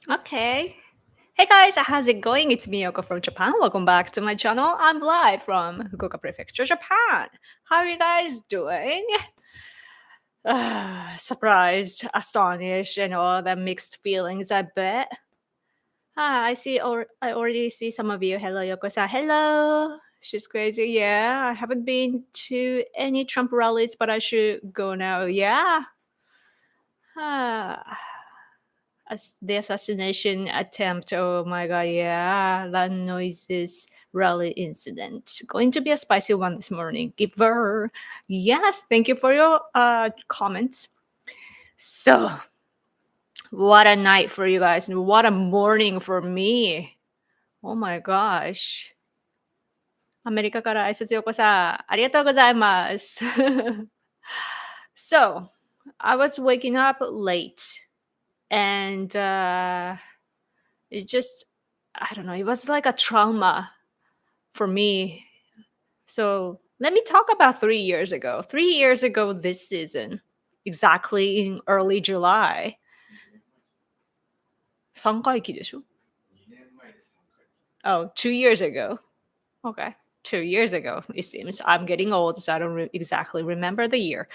Okay. Hey guys, how's it going? It's Miyoko from Japan. Welcome back to my channel. I'm live from Fukuoka Prefecture, Japan. How are you guys doing? Surprised, astonished, and all the mixed feelings, I bet. I see, or I already see some of you. Hello, Yoko-san. Hello. She's crazy. Yeah, I haven't been to any Trump rallies, but I should go now. Yeah. Ah. The assassination attempt. Oh my god, yeah, that noises rally incident. Going to be a spicy one this morning. Giver. Yes, thank you for your comments. So, what a night for you guys, and what a morning for me. Oh my gosh. アメリカから挨拶ようこさん、ありがとうございます。So, I was waking up late and it just, I don't know, it was like a trauma for me. So let me talk about 3 years ago. 3 years ago this season, exactly in early July. 3回忌でしょ? Oh, 2 years ago. Okay. 2 years ago, it seems. I'm getting old, so I don't exactly remember the year.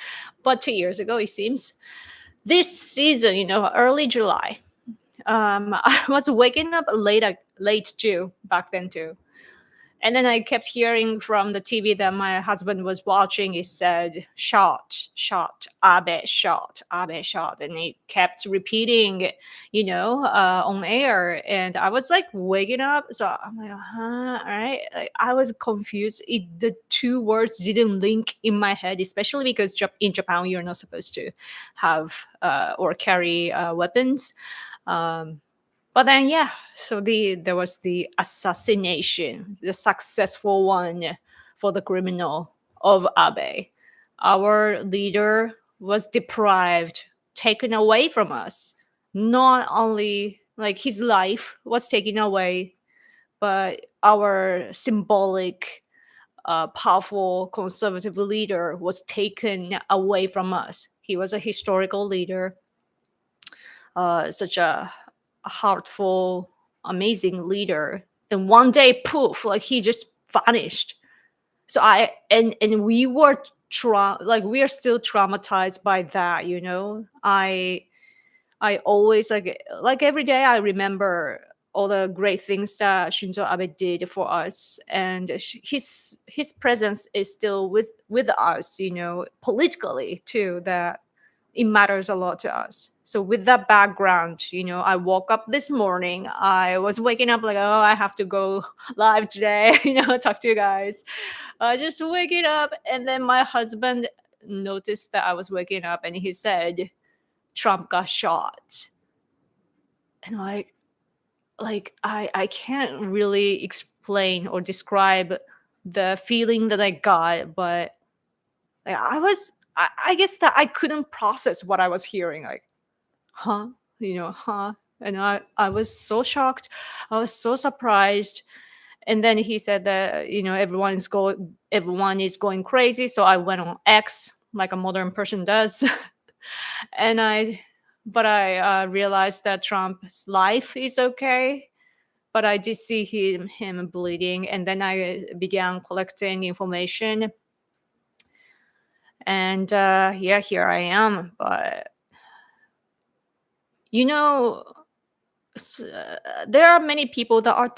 But 2 years ago, it seems. This season, early July, I was waking up late too, back then too. And then I kept hearing from the TV that my husband was watching. It said, shot, Abe shot. And he kept repeating, on air. And I was like waking up. So I'm like, all right. Like, I was confused. The two words didn't link in my head, especially because in Japan, you're not supposed to have or carry weapons. But then, yeah, so there was the assassination, the successful one for the criminal of Abe. Our leader was deprived, taken away from us. Not only like his life was taken away, but our symbolic, powerful conservative leader was taken away from us. He was a historical leader, such a heartful, amazing leader. And one day, poof, like he just vanished. So and we were we are still traumatized by that, I always like every day I remember all the great things that Shinzo Abe did for us, and his presence is still with us, politically too, that it matters a lot to us. So with that background, I woke up this morning. I was waking up like, oh, I have to go live today, talk to you guys. Just waking up, and then my husband noticed that I was waking up, and he said, Trump got shot. And I can't really explain or describe the feeling that I got, but like I guess that I couldn't process what I was hearing. Like, huh? Huh? And I was so shocked. I was so surprised. And then he said that, everyone is going crazy. So I went on X like a modern person does. and I realized that Trump's life is okay. But I did see him bleeding, and then I began collecting information. And yeah, here I am. But there are many people that are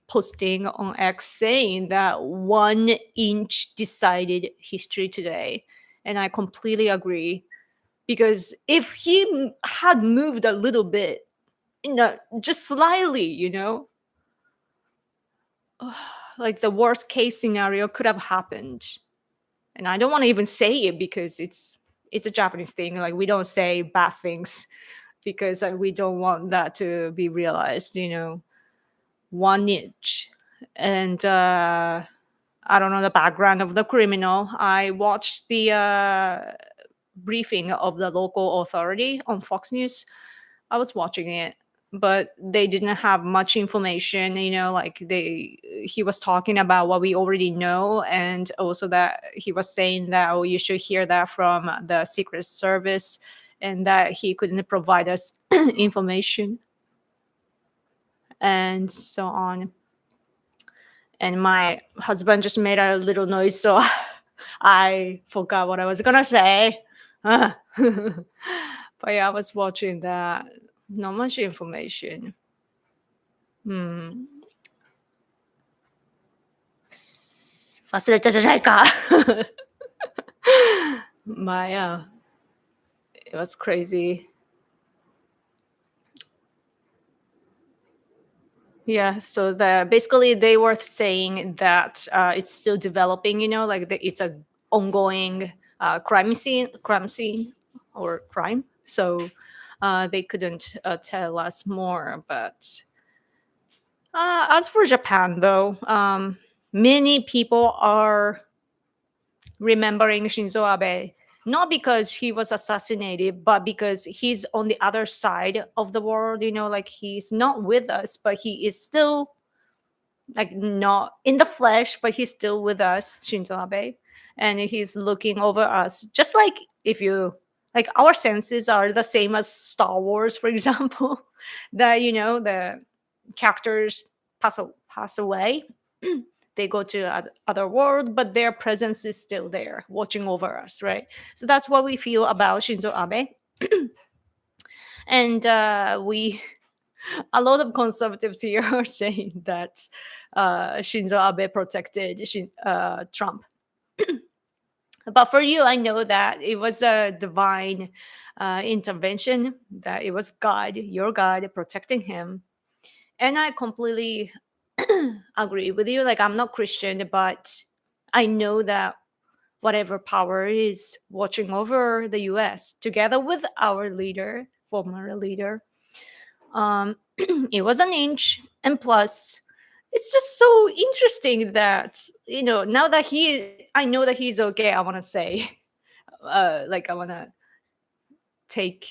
posting on X saying that 1 inch decided history today. And I completely agree. Because if he had moved a little bit, just slightly, like the worst case scenario could have happened. And I don't want to even say it because it's a Japanese thing. Like, we don't say bad things because we don't want that to be realized, 1 inch. And I don't know the background of the criminal. I watched the briefing of the local authority on Fox News. I was watching it, but they didn't have much information, he was talking about what we already know, and also that he was saying that, oh, you should hear that from the Secret Service, and that he couldn't provide us information. and so on. And my husband just made a little noise, so I forgot what I was gonna say. But yeah, I was watching that. Not much information. 忘れたじゃないか。But yeah, it was crazy. Yeah, so basically they were saying that it's still developing, like it's a ongoing crime scene or crime. So they couldn't tell us more. But as for Japan, though, many people are remembering Shinzo Abe not because he was assassinated, but because he's on the other side of the world, like he's not with us, but he is still like not in the flesh, but he's still with us, Shinzo Abe. And he's looking over us. Just like if you like our senses are the same as Star Wars, for example, that the characters pass away. They go to other world, but their presence is still there, watching over us, right? So that's what we feel about Shinzo Abe. And a lot of conservatives here are saying that Shinzo Abe protected Trump. But for you, I know that it was a divine intervention, that it was God, your God, protecting him. And I completely agree with you. Like, I'm not Christian, but I know that whatever power is watching over the US, together with our leader, former leader, it was an inch. And plus, it's just so interesting that, now that I know that he's okay, I want to say, like, I want to take,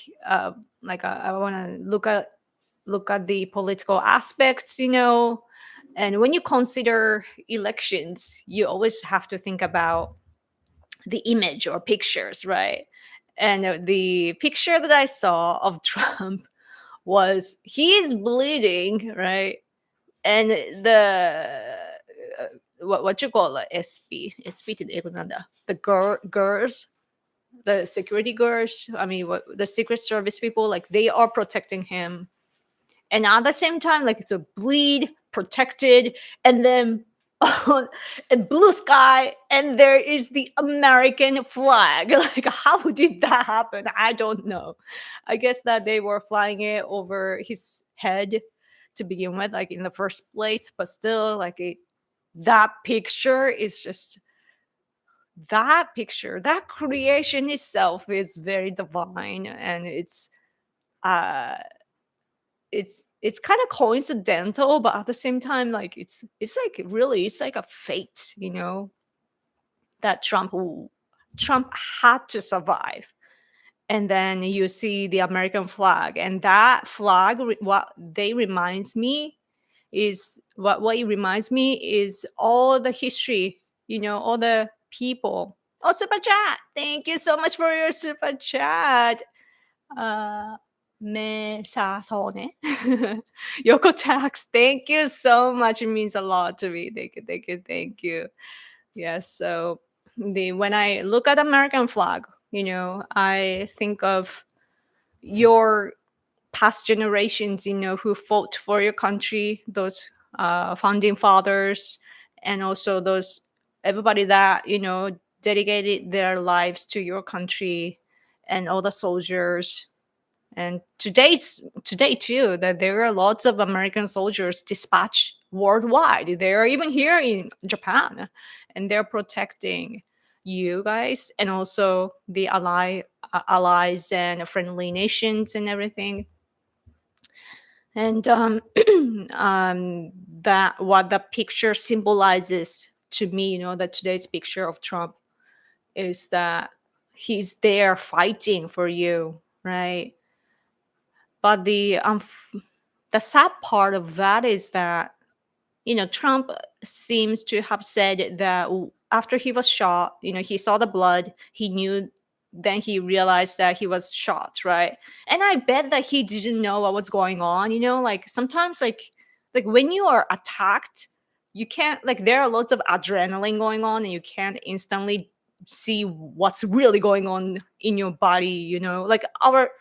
like, I want to look at the political aspects, and when you consider elections, you always have to think about the image or pictures, right? And the picture that I saw of Trump was he's bleeding, right? And what you call it, SP って英語なんだ? The girls, the security girls, I mean, the Secret Service people, like they are protecting him. And at the same time, like it's a bleed protected, and then a blue sky, and there is the American flag. Like, how did that happen? I don't know. I guess that they were flying it over his head to begin with, like in the first place, but still, like that picture is just that picture, that creation itself is very divine, and it's kind of coincidental, but at the same time, like it's like really, it's like a fate, that Trump had to survive. And then you see the American flag, and that flag, what it reminds me is all the history, all the people. Oh, super chat! Thank you so much for your super chat. Yoko Tax, thank you so much. It means a lot to me. Thank you. Yes, so when I look at American flag, I think of your past generations, who fought for your country, those founding fathers, and also those everybody that dedicated their lives to your country, and all the soldiers. And today too, that there are lots of American soldiers dispatched worldwide. They are even here in Japan, and they're protecting you guys, and also the allies and friendly nations and everything. And that what the picture symbolizes to me, that today's picture of Trump is that he's there fighting for you, right? But the sad part of that is that, Trump seems to have said that after he was shot, he saw the blood, he knew, then he realized that he was shot, right? And I bet that he didn't know what was going on, like sometimes, like like when you are attacked, you can't, like, there are lots of adrenaline going on and you can't instantly see what's really going on in your body, like our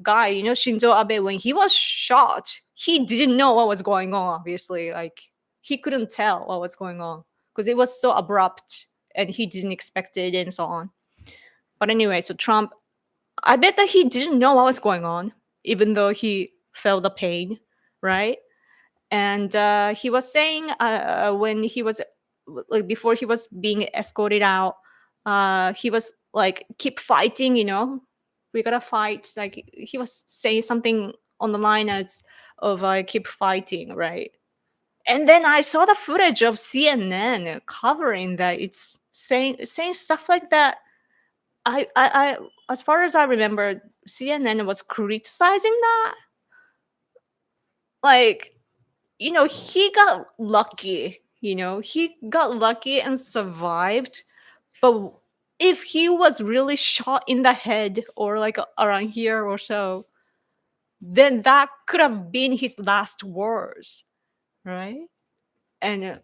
guy, Shinzo Abe, when he was shot, he didn't know what was going on, obviously. Like, he couldn't tell what was going on because it was so abrupt and he didn't expect it and so on. But anyway, so Trump, I bet that he didn't know what was going on, even though he felt the pain, right? And he was saying when he was, like, before he was being escorted out, he was like, keep fighting, we gotta fight. Like, he was saying something on the line as of like, keep fighting, right? And then I saw the footage of CNN covering that. It's saying stuff like that. I as far as I remember, CNN was criticizing that. Like, he got lucky. He got lucky and survived. But if he was really shot in the head or like around here or so, then that could have been his last words, right? And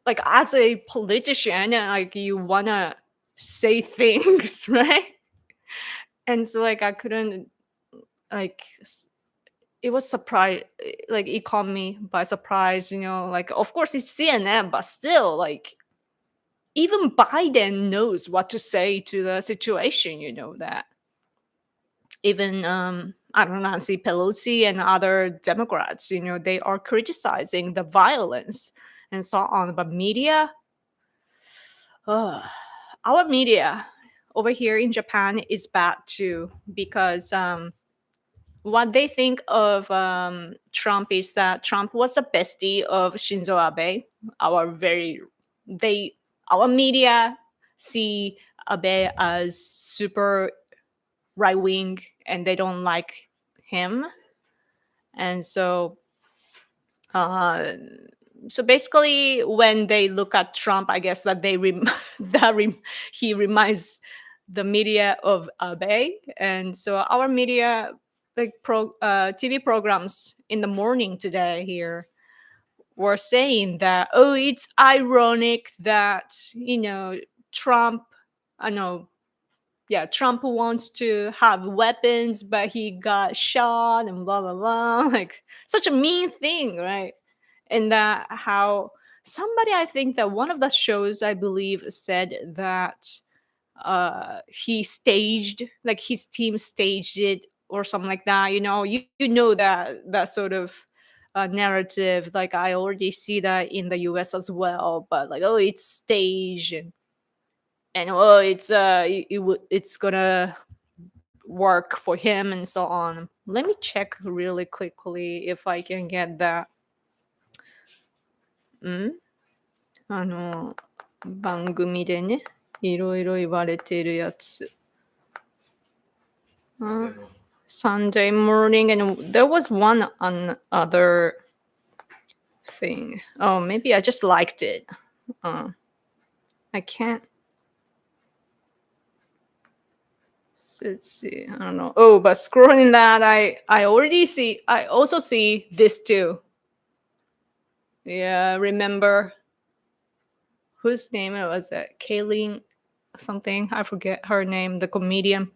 like, as a politician, like, you wanna say things, right? And so, like, I couldn't, like, it was surprise, like, it caught me by surprise, like, of course it's CNN, but still, like, even Biden knows what to say to the situation, that. Even I don't know, Nancy Pelosi and other Democrats, they are criticizing the violence and so on. But media, our media over here in Japan is bad too, because what they think of Trump is that Trump was a bestie of Shinzo Abe. Our media see Abe as super right wing, and they don't like him. And so basically, when they look at Trump, I guess that he reminds the media of Abe. And so our media, like, TV programs in the morning today here, were saying that, oh, it's ironic that Trump, Trump wants to have weapons, but he got shot and blah blah blah. Like, such a mean thing, right? And that how somebody, I think that one of the shows, I believe, said that he staged, like, his team staged it or something like that. That sort of narrative. Like, I already see that in the US as well. But like, oh, it's staged, and oh, it's gonna work for him and so on. Let me check really quickly if I can get that. 番組でね、いろいろ言われてるやつ。Sunday morning, and there was one other thing. Oh, maybe I just liked it. I can't. Let's see. I don't know. Oh, but scrolling that, I also see this too. Yeah, remember whose name it was? It Kayleen something. I forget her name. The comedian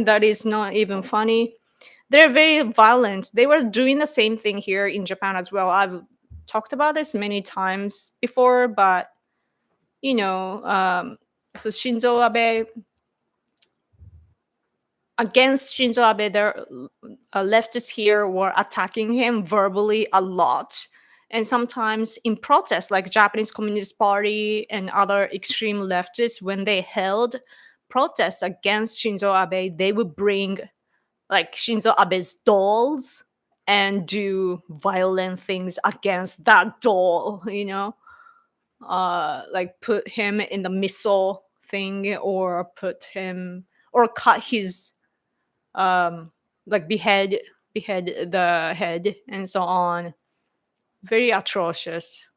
that is not even funny. They're very violent. They were doing the same thing here in Japan as well. I've talked about this many times before, but so Shinzo Abe. Against Shinzo Abe, their leftists here were attacking him verbally a lot. And sometimes in protest, like Japanese Communist Party and other extreme leftists, when they held protests against Shinzo Abe, they would bring like Shinzo Abe's dolls and do violent things against that doll, like put him in the missile thing, or cut his like behead the head and so on. Very atrocious.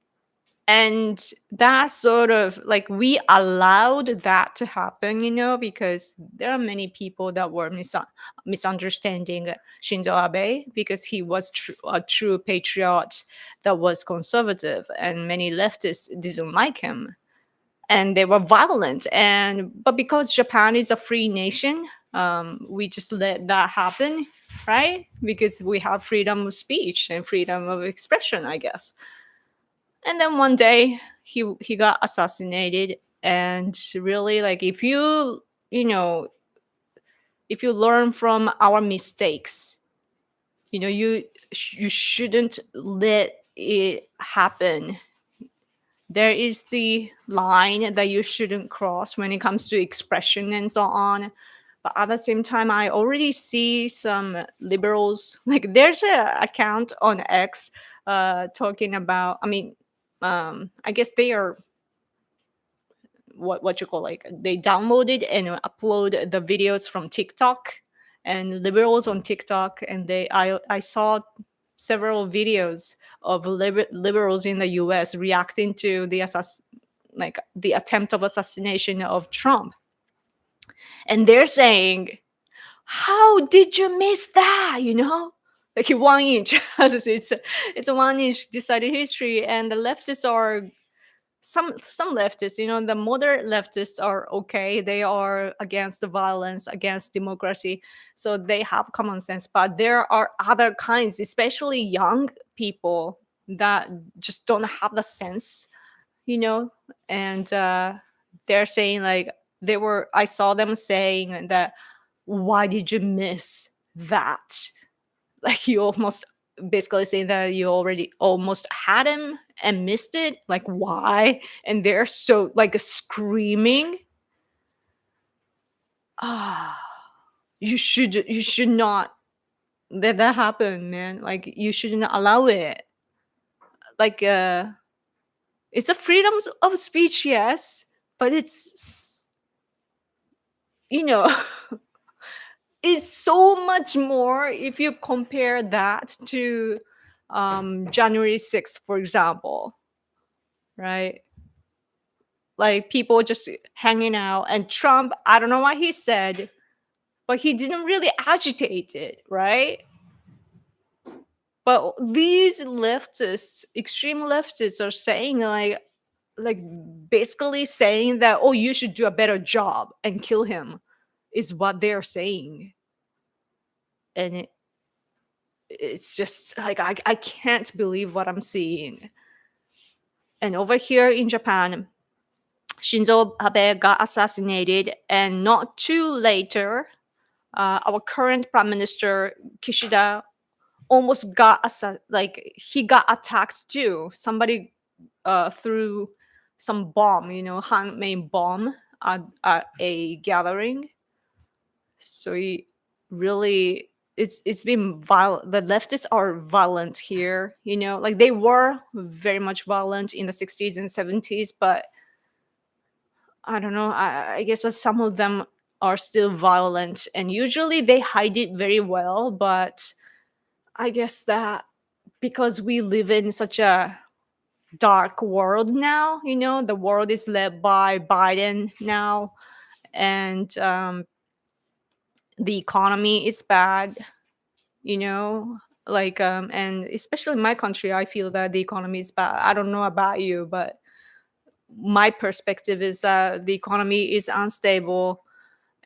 And that sort of like we allowed that to happen, because there are many people that were misunderstanding Shinzo Abe because he was a true patriot that was conservative, and many leftists didn't like him, and they were violent. But because Japan is a free nation, we just let that happen, right? Because we have freedom of speech and freedom of expression, I guess. And then one day he got assassinated. And really, like, if you learn from our mistakes, you shouldn't let it happen. There is the line that you shouldn't cross when it comes to expression and so on. But at the same time, I already see some liberals, like there's a account on X talking about, I guess they are what you call, like, they downloaded and upload the videos from TikTok, and liberals on TikTok, and I saw several videos of liberals in the US reacting to the the attempt of assassination of Trump. And they're saying, how did you miss that? Like 1 inch. It's a 1 inch decided history. And the leftists are some leftists, the moderate leftists are okay. They are against the violence, against democracy, so they have common sense. But there are other kinds, especially young people, that just don't have the sense, and they're saying, like, I saw them saying that, why did you miss that? Like, you almost basically saying that you already almost had him and missed it. Like, why? And they're so, like, screaming. You should not let that happen, man. Like, you shouldn't allow it. Like, it's a freedom of speech, yes, but it's it's so much more if you compare that to January 6th, for example, right? Like, people just hanging out, and Trump, I don't know what he said, but he didn't really agitate it, right? But these leftists, extreme leftists, are saying, like basically saying that, oh, you should do a better job and kill him, is what they're saying. And it's just like, I can't believe what I'm seeing. And over here in Japan, Shinzo Abe got assassinated, and not too later, our current prime minister Kishida almost got he got attacked too. Somebody threw some bomb, handmade bomb at a gathering. So he really, it's been violent. The leftists are violent here, like they were very much violent in the 60s and 70s, but I don't know, I guess that some of them are still violent, and usually they hide it very well. But I guess that because we live in such a dark world now, the world is led by Biden now, and the economy is bad, like, and especially in my country, I feel that the economy is bad. I don't know about you, but my perspective is that the economy is unstable,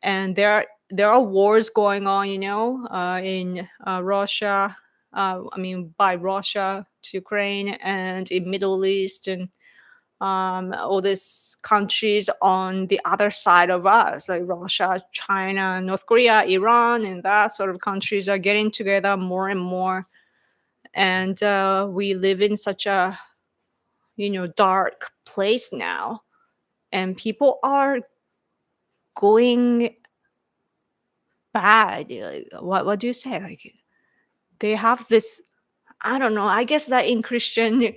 and there are wars going on, in Russia. By Russia to Ukraine, and in Middle East, and all these countries on the other side of us, like Russia, China, North Korea, Iran, and that sort of countries are getting together more and more. And we live in such a dark place now, and people are going bad. Like, what do you say? Like, they have this, I don't know, I guess that in Christian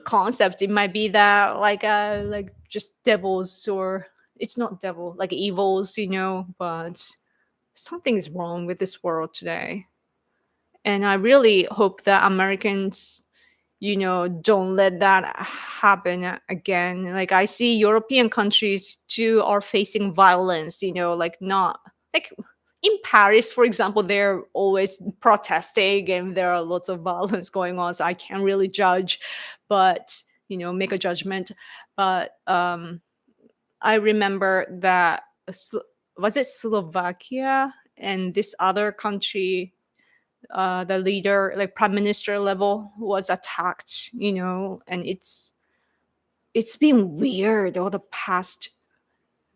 concept it might be that, like just devils, or it's not devil, like evils, but something is wrong with this world today. And I really hope that Americans don't let that happen again. Like I see European countries too are facing violence, not like in Paris, for example, they're always protesting and there are lots of violence going on. So I can't really judge, but make a judgment. But I remember that was it Slovakia and this other country, the leader, like prime minister level, was attacked, and it's been weird over the past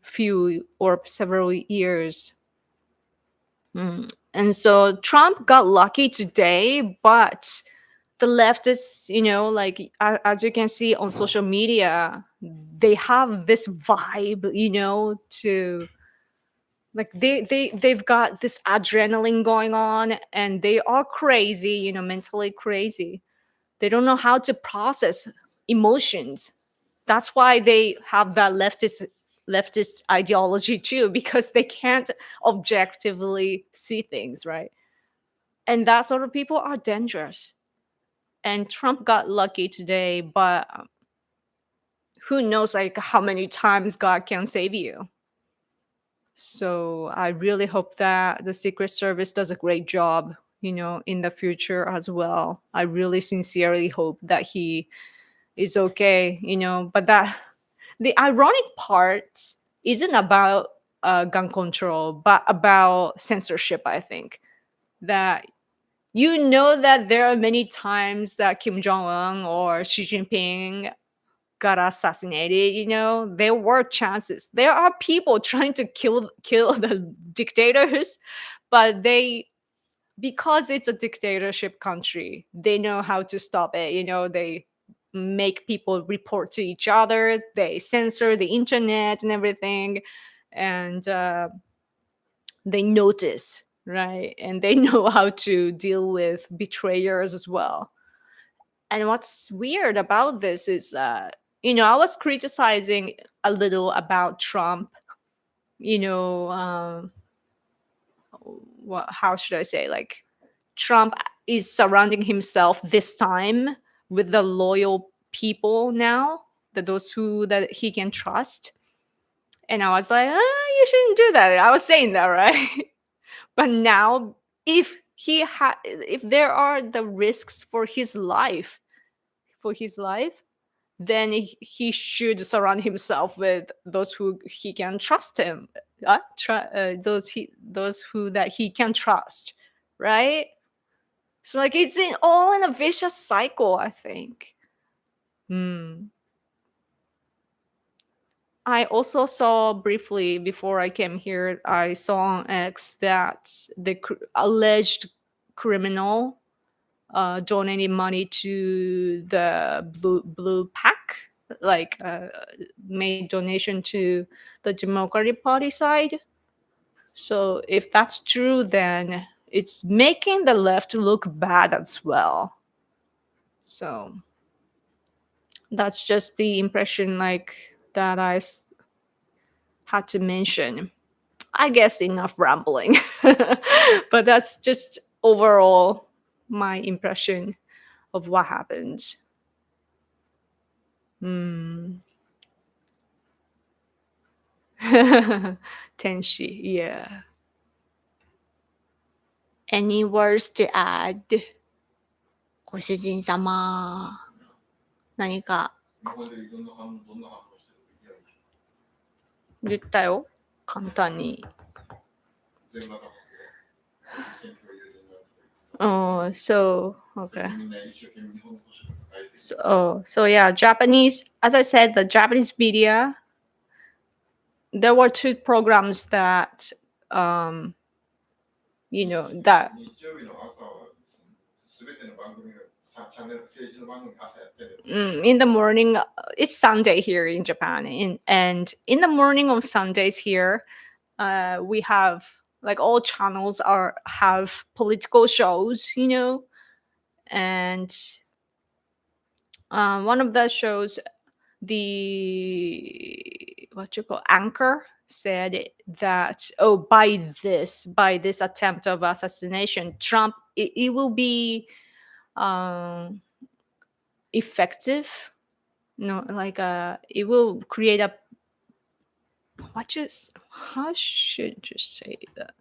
few or several years. And so Trump got lucky today, but the leftists, like as you can see on social media, they have this vibe, to like they've got this adrenaline going on and they are crazy, mentally crazy. They don't know how to process emotions. That's why they have that leftist ideology too, because they can't objectively see things, right? And that sort of people are dangerous. And Trump got lucky today, but who knows like how many times God can save you. So I really hope that the Secret Service does a great job, in the future as well. I really sincerely hope that he is okay, but that the ironic part isn't about gun control, but about censorship, I think. That that there are many times that Kim Jong-un or Xi Jinping got assassinated, there were chances. There are people trying to kill the dictators, but because it's a dictatorship country, they know how to stop it. They make people report to each other, they censor the internet and everything, and they notice, right? And they know how to deal with betrayers as well. And what's weird about this is I was criticizing a little about Trump, how should I say, like Trump is surrounding himself this time with the loyal people now, those who that he can trust. And I was like, you shouldn't do that. I was saying that, right? But now, if there are the risks for his life, then he should surround himself with those who he can trust him. Those who that he can trust, right? So like it's all in a vicious cycle, I think. I also saw briefly before I came here, I saw on X that the alleged criminal donated money to the blue pack, like made donation to the Democratic Party side. So if that's true, then it's making the left look bad as well. So that's just the impression like that I had to mention. I guess enough rambling. But that's just overall my impression of what happened. Tenshi, yeah. Any words to add? ご主人様。何か。言ったよ。簡単に。Oh, so okay. So yeah, Japanese. As I said, the Japanese media. There were two programs that, that. In the morning, it's Sunday here in Japan, and in the morning of Sundays here, we have like all channels have political shows, and one of the shows, the anchor said that by this attempt of assassination, Trump it will be effective. It will create a how should you say that?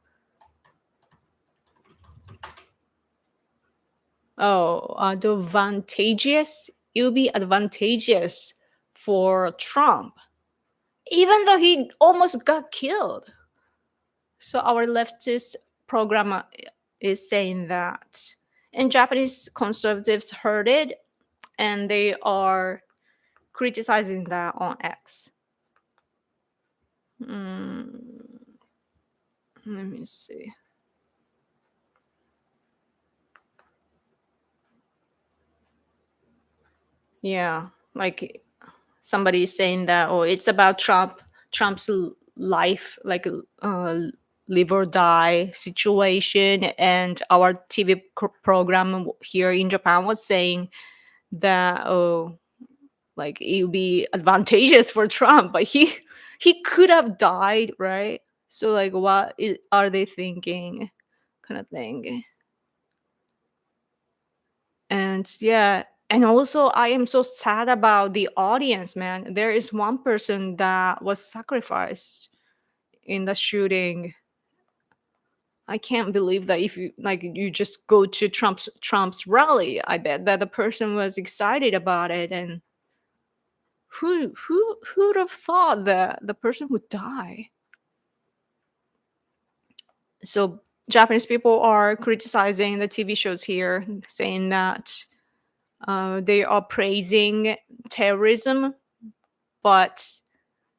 Advantageous. It will be advantageous for Trump, even though he almost got killed. So our leftist program is saying that, and Japanese conservatives heard it, and they are criticizing that on X. Let me see. Yeah, like somebody is saying that, it's about Trump's life, like live or die situation, and our TV program here in Japan was saying that like it would be advantageous for Trump, but he could have died, right? So like, are they thinking, kind of thing? And yeah, and also I am so sad about the audience, man. There is one person that was sacrificed in the shooting. I can't believe that if you just go to Trump's rally, I bet that the person was excited about it, and who would have thought that the person would die? So Japanese people are criticizing the TV shows here, saying that they are praising terrorism, but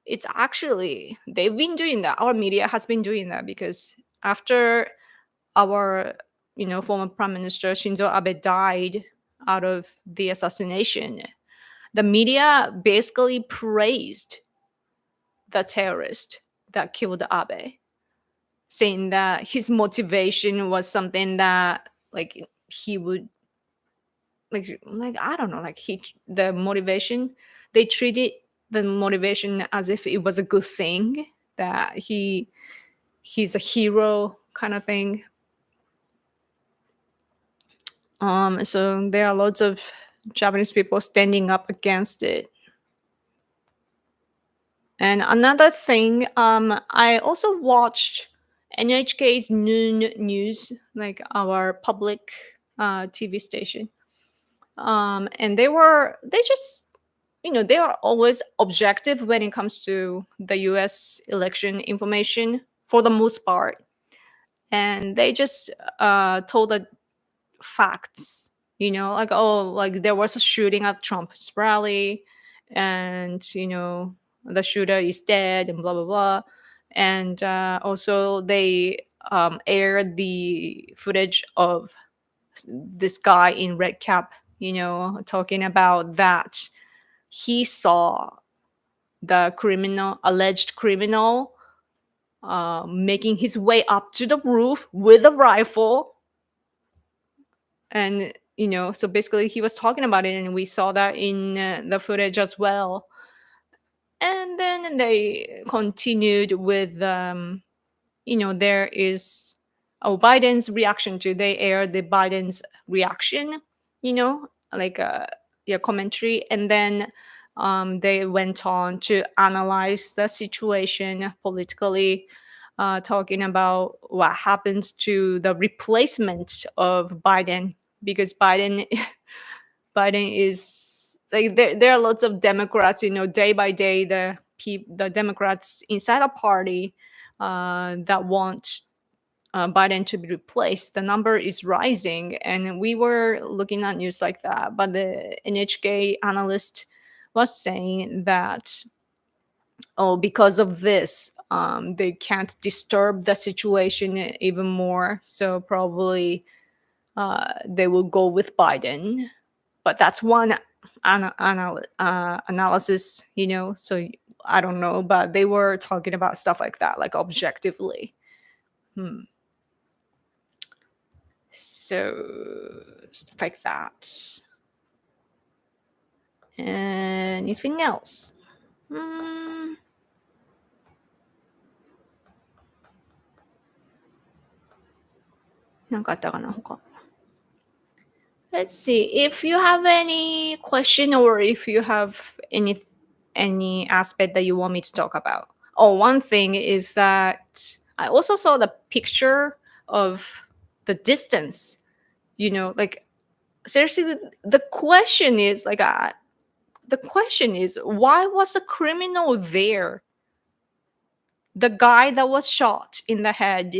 it's actually, they've been doing that. Our media has been doing that because after our former Prime Minister Shinzo Abe died out of the assassination, the media basically praised the terrorist that killed Abe, saying that his motivation was something that he would I don't know, the motivation, they treated the motivation as if it was a good thing, that he's a hero kind of thing. So there are lots of Japanese people standing up against it. And another thing, I also watched NHK's Noon News, like our public TV station. And they just, they are always objective when it comes to the US election information for the most part. And they just told the facts, like there was a shooting at Trump's rally, and the shooter is dead, and blah blah blah. And also they aired the footage of this guy in red cap, talking about that he saw the alleged criminal making his way up to the roof with a rifle. And so basically he was talking about it, and we saw that in the footage as well. And then they continued with there is Biden's reaction to, they aired the Biden's reaction, commentary. And then they went on to analyze the situation politically, talking about what happens to the replacement of Biden, because Biden is like, there are lots of Democrats, day by day, the Democrats inside the party that want Biden to be replaced. The number is rising, and we were looking at news like that. But the NHK analyst was saying that, because of this, they can't disturb the situation even more. So probably they will go with Biden. But that's one analysis, So I don't know, but they were talking about stuff like that, like objectively. So stuff like that. Anything else? なんかあったかな他。Let's see if you have any question or if you have any aspect that you want me to talk about. Oh, one thing is that I also saw the picture of the distance. Like seriously, the question is like the question is why was the criminal there? The guy that was shot in the head,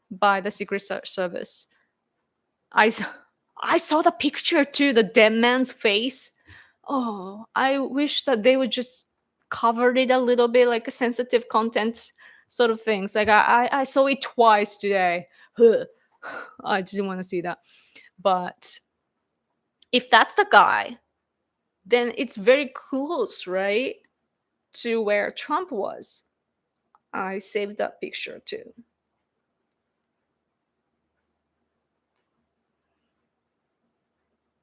by the Secret Service. I saw the picture too, the dead man's face. Oh, I wish that they would just cover it a little bit, like a sensitive content sort of things. Like I saw it twice today. I didn't want to see that. But if that's the guy, then it's very close, right, to where Trump was. I saved that picture too.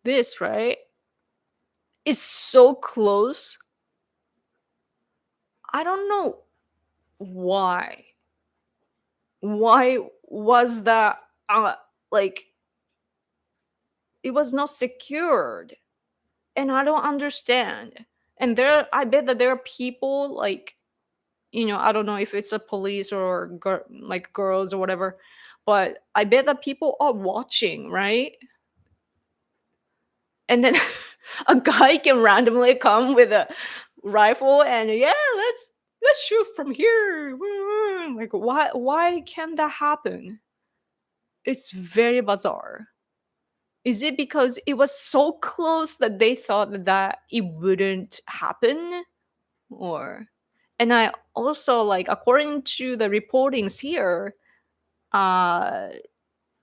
This, right? It's so close. I don't know why. Why was that like it was not secured? And I don't understand. And I bet that there are people like, I don't know if it's a police or like girls or whatever, but I bet that people are watching, right? And then a guy can randomly come with a rifle and let's shoot from here. Like why can that happen? It's very bizarre. Is it because it was so close that they thought that it wouldn't happen? Or and I also like according to the reportings here,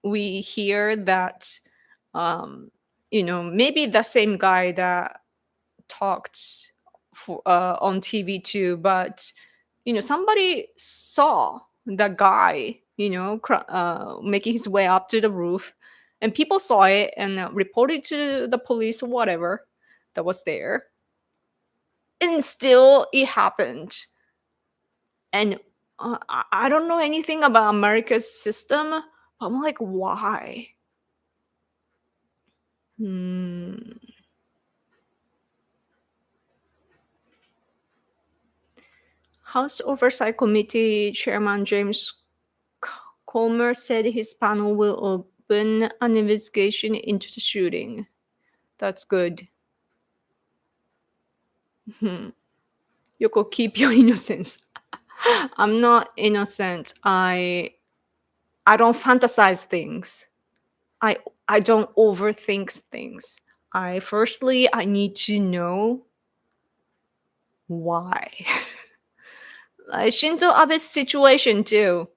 we hear that maybe the same guy that talked on TV too, but somebody saw the guy making his way up to the roof, and people saw it and reported to the police or whatever that was there, and still it happened. And I don't know anything about America's system, but I'm like, why? House Oversight Committee Chairman James Comer said his panel will open an investigation into the shooting. That's good. Yoko, keep your innocence. I'm not innocent. I don't fantasize things. I don't overthink things. I need to know why. Like Shinzo Abe's situation too.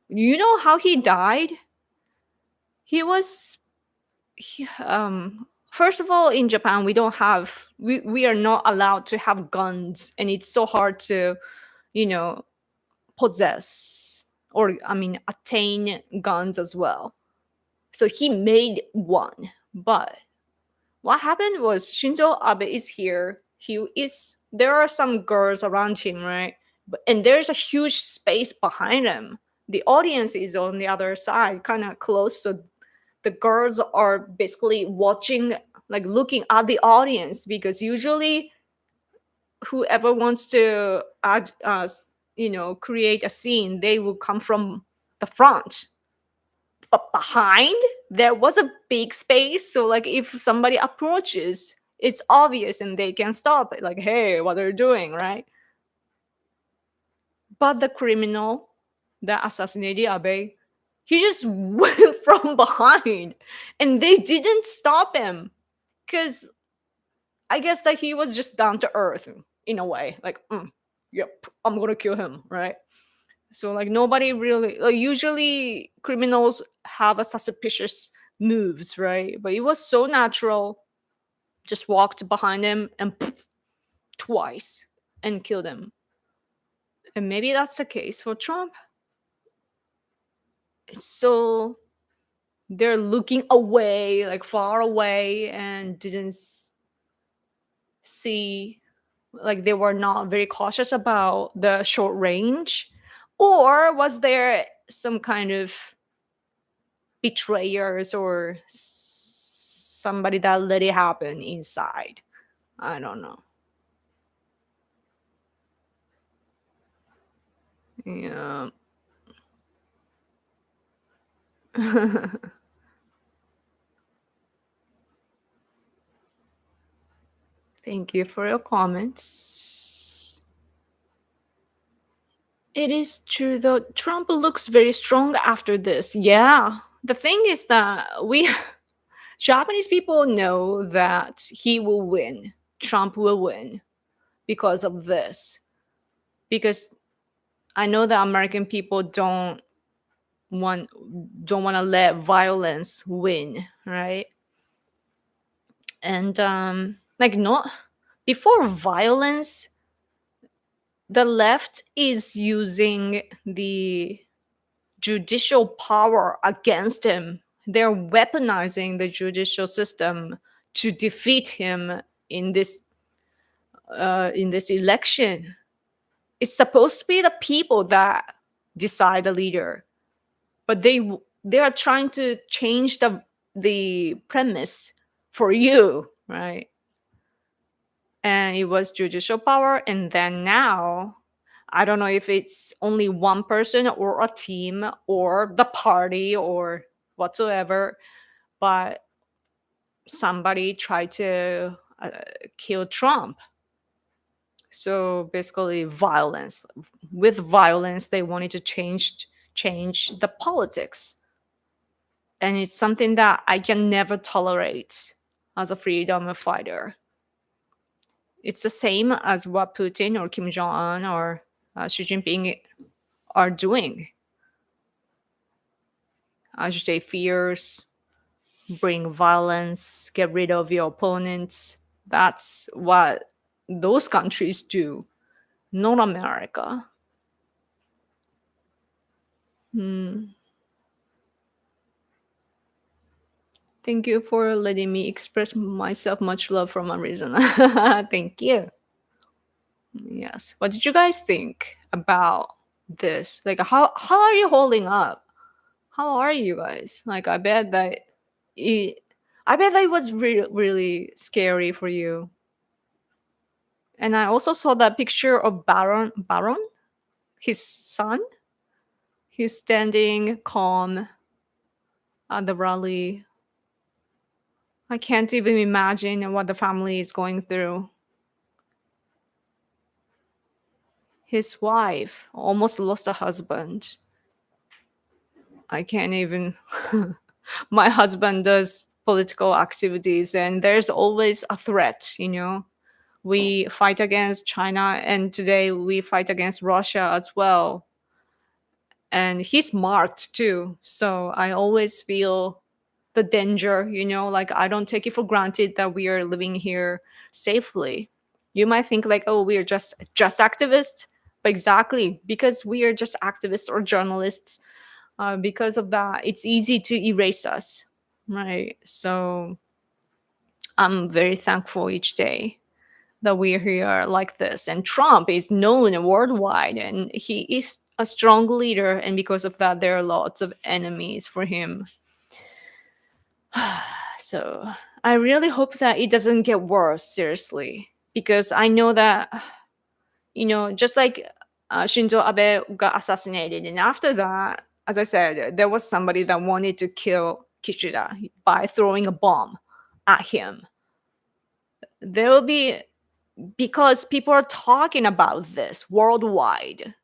You know how he died? First of all, in Japan we are not allowed to have guns, and it's so hard to possess or attain guns as well. So he made one, but what happened was Shinzo Abe is here. There are some girls around him, right? And there's a huge space behind him. The audience is on the other side, kind of close, so the girls are basically watching, like looking at the audience, because usually whoever wants to create a scene, they will come from the front. But behind, there was a big space, so like if somebody approaches, it's obvious and they can stop it. Like, hey, what are you doing, right? But the criminal that assassinated Abe, he just went from behind, and they didn't stop him because I guess that he was just down to earth in a way. Like, yep, I'm gonna kill him, right? So like nobody really. Usually criminals have a suspicious moves, right? But it was so natural. Just walked behind him and twice and killed him. And maybe that's the case for Trump. So they're looking away, like far away, and didn't see, like they were not very cautious about the short range. Or was there some kind of betrayers or somebody that let it happen inside. I don't know. Yeah. Thank you for your comments. It is true though. Trump looks very strong after this. Yeah. The thing is that we Japanese people know that he will win. Trump will win because of this. Because I know that American people don't want to let violence win, right? And like not before violence, the left is using the judicial power against him. They're weaponizing the judicial system to defeat him in this election. It's supposed to be the people that decide the leader, but they are trying to change the premise for you, right? And it was judicial power, and then now I don't know if it's only one person or a team or the party or whatsoever, but somebody tried to kill Trump. So basically violence. With violence, they wanted to change the politics. And it's something that I can never tolerate as a freedom fighter. It's the same as what Putin or Kim Jong-un or Xi Jinping are doing. Agitate fears, bring violence, get rid of your opponents. That's what those countries do, not America. Thank you for letting me express myself. Much love from Arizona. Thank you. Yes. What did you guys think about this? Like, how are you holding up? How are you guys? Like, I bet that it was really scary for you. And I also saw that picture of Baron, his son. He's standing calm at the rally. I can't even imagine what the family is going through. His wife almost lost a husband. I can't even. My husband does political activities, and there's always a threat, you know. We fight against China, and today we fight against Russia as well. And he's marked too. So I always feel the danger, you know, like I don't take it for granted that we are living here safely. You might think like, oh, we are just activists. But exactly, because we are just activists or journalists, because of that, it's easy to erase us, right? So I'm very thankful each day that we're here like this. And Trump is known worldwide, and he is a strong leader. And because of that, there are lots of enemies for him. So I really hope that it doesn't get worse, seriously, because I know that, you know, just like Shinzo Abe got assassinated, and after that, as I said, there was somebody that wanted to kill Kishida by throwing a bomb at him. There will be, because people are talking about this worldwide,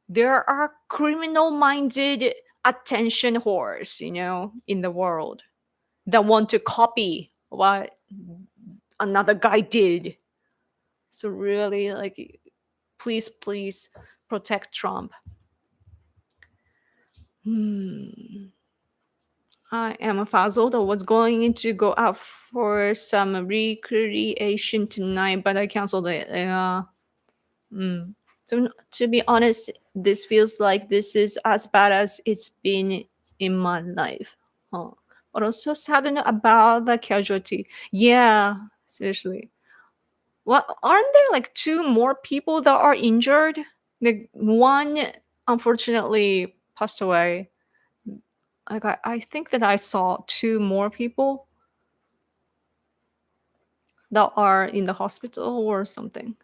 there are criminal-minded attention whores, you know, in the world that want to copy what another guy did. So really, like, please protect Trump. I am puzzled. I was going to go out for some recreation tonight, but I canceled it. So to be honest, this feels like this is as bad as it's been in my life. But also saddened about the casualty. Yeah, seriously. What, aren't there like 2 more people that are injured? Like one unfortunately passed away. Like I think that I saw 2 more people that are in the hospital or something.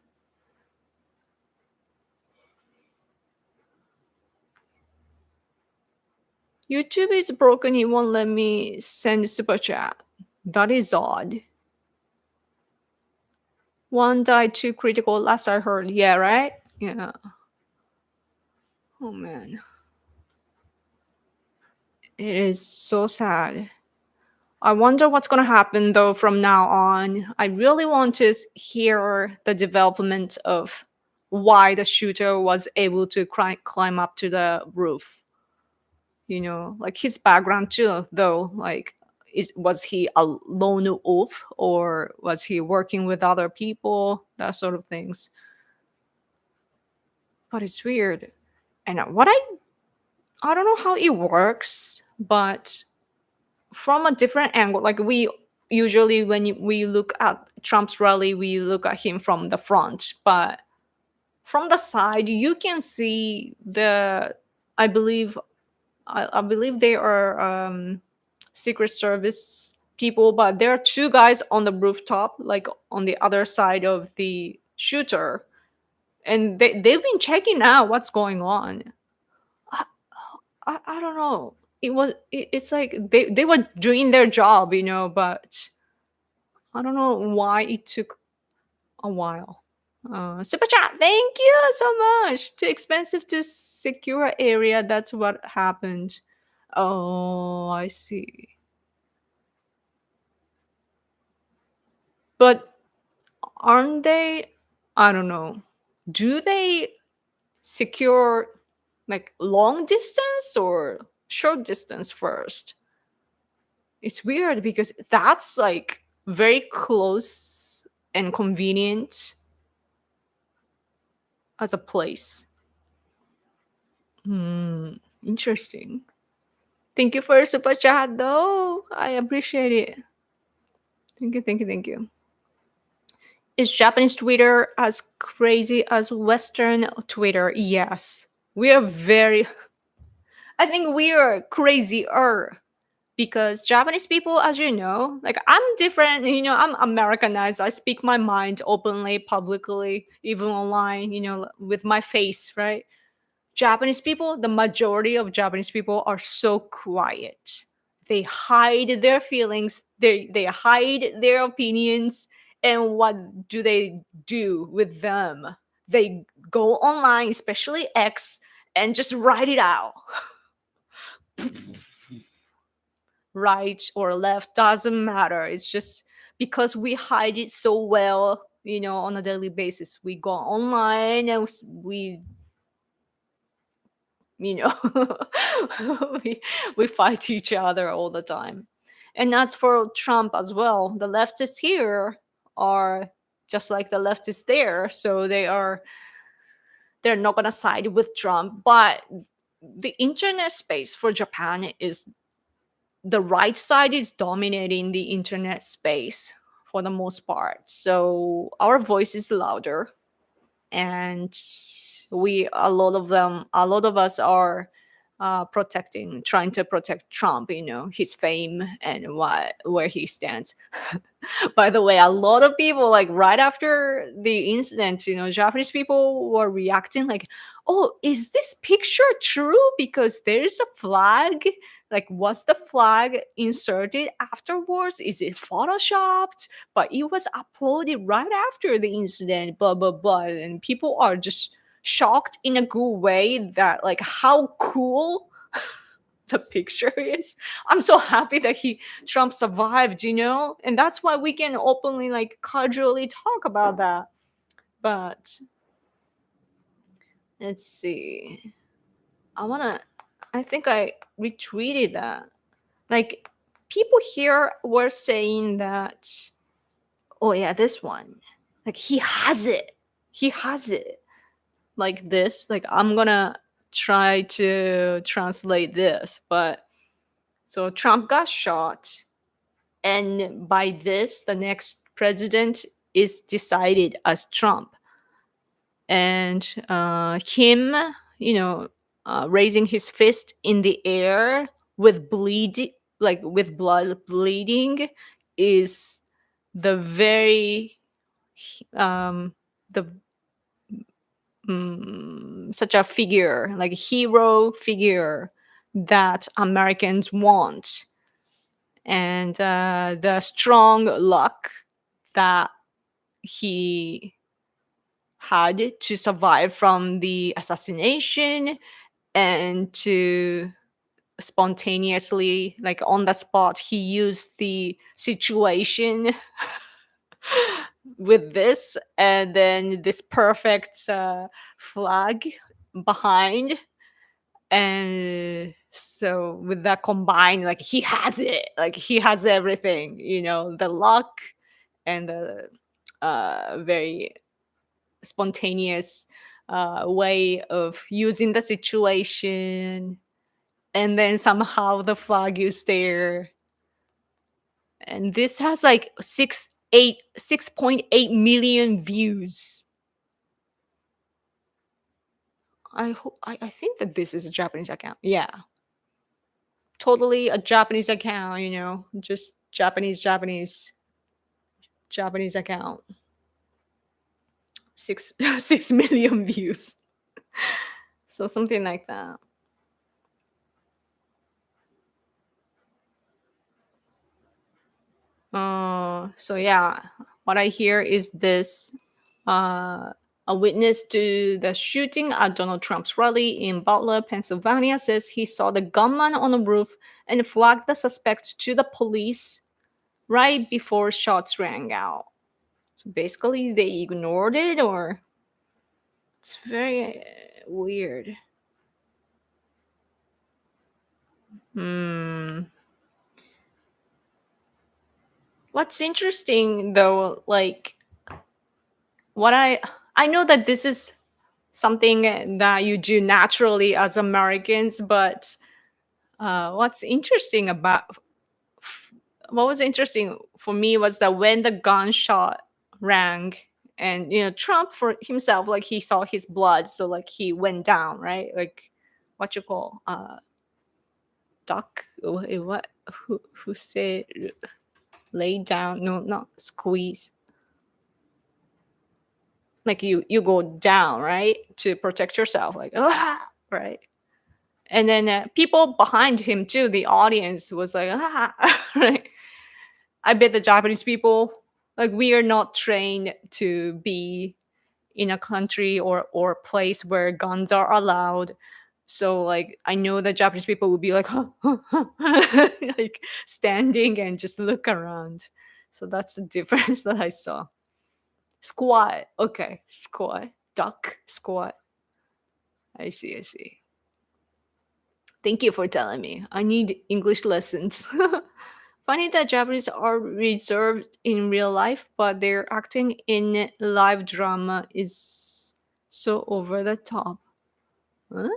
YouTube is broken. It won't let me send super chat. That is odd. One died, 2 critical. Last I heard. Yeah, right? Yeah. Oh man. It is so sad. I wonder what's going to happen though from now on. I really want to hear the development of why the shooter was able to climb up to the roof. You know, like his background too, though. Like, was he a lone wolf or was he working with other people? That sort of things. But it's weird. And what I don't know how it works, but from a different angle, like we usually when we look at Trump's rally, we look at him from the front, but from the side, you can see I believe I believe they are Secret Service people, but there are 2 guys on the rooftop, like on the other side of the shooter, and they've been checking out what's going on. I don't know. It's like they were doing their job, you know, but I don't know why it took a while. Super chat, thank you so much. Too expensive to secure area. That's what happened. Oh, I see. But aren't they? I don't know. Do they secure like long distance or short distance first? It's weird because that's like very close and convenient as a place. Interesting. Thank you for your super chat though. I appreciate it. Thank you, thank you, thank you. Is Japanese Twitter as crazy as Western Twitter? Yes. We are very I think we are crazier because Japanese people, as you know, like I'm different, you know, I'm Americanized. I speak my mind openly, publicly, even online, you know, with my face, right? Japanese people, the majority of Japanese people are so quiet. They hide their feelings, they hide their opinions, and what do they do with them? They go online, especially X, and just write it out. Right or left doesn't matter. It's just because we hide it so well, you know, on a daily basis. We go online and we you know we fight each other all the time. And as for Trump as well, the leftists here are just like the leftists there, so they're not gonna side with Trump. But the internet space for Japan is the right side is dominating the internet space for the most part, so our voice is louder, and a lot of us are trying to protect Trump, you know, his fame and where he stands. By the way, a lot of people, like right after the incident, you know, Japanese people were reacting like, oh, is this picture true? Because there's a flag. Like, was the flag inserted afterwards? Is it photoshopped? But it was uploaded right after the incident, blah, blah, blah. And people are just shocked in a good way that, like, how cool the picture is. I'm so happy that Trump survived, you know, and that's why we can openly, like, casually talk about that. But let's see. I think I retweeted that. Like, people here were saying that, oh yeah, this one, like he has it, like this. Like, I'm gonna try to translate this, but so Trump got shot, and by this, the next president is decided as Trump, and him, you know, raising his fist in the air with bleed, like with blood bleeding, is the very the such a figure, like a hero figure that Americans want, and the strong luck that he had to survive from the assassination and to spontaneously, like on the spot, he used the situation with this, and then this perfect flag behind. And so with that combined, like he has it, like he has everything, the luck and the very spontaneous way of using the situation, and then somehow the flag is there. And this has like 6.8 million views. I think that this is a Japanese account. Yeah, totally a Japanese account, just Japanese account. 6 million views. So something like that. So yeah, what I hear is this: a witness to the shooting at Donald Trump's rally in Butler, Pennsylvania, says he saw the gunman on the roof and flagged the suspect to the police right before shots rang out. So basically, they ignored it, or it's very weird. What's interesting though, like what I know that this is something that you do naturally as Americans, but what was interesting for me was that when the gunshot rang, and Trump for himself, like he saw his blood, so like he went down, right? Like what you call duck? What? Who said lay down? No, not squeeze. Like you go down, right, to protect yourself, like right. And then people behind him too, the audience was like right. I bet the Japanese people, like, we are not trained to be in a country or place where guns are allowed. So like I know the Japanese people would be like like standing and just look around. So that's the difference that I saw. Squat. Okay. Squat. Duck. Squat. I see. Thank you for telling me. I need English lessons. Funny that Japanese are reserved in real life, but their acting in live drama is so over the top. Huh?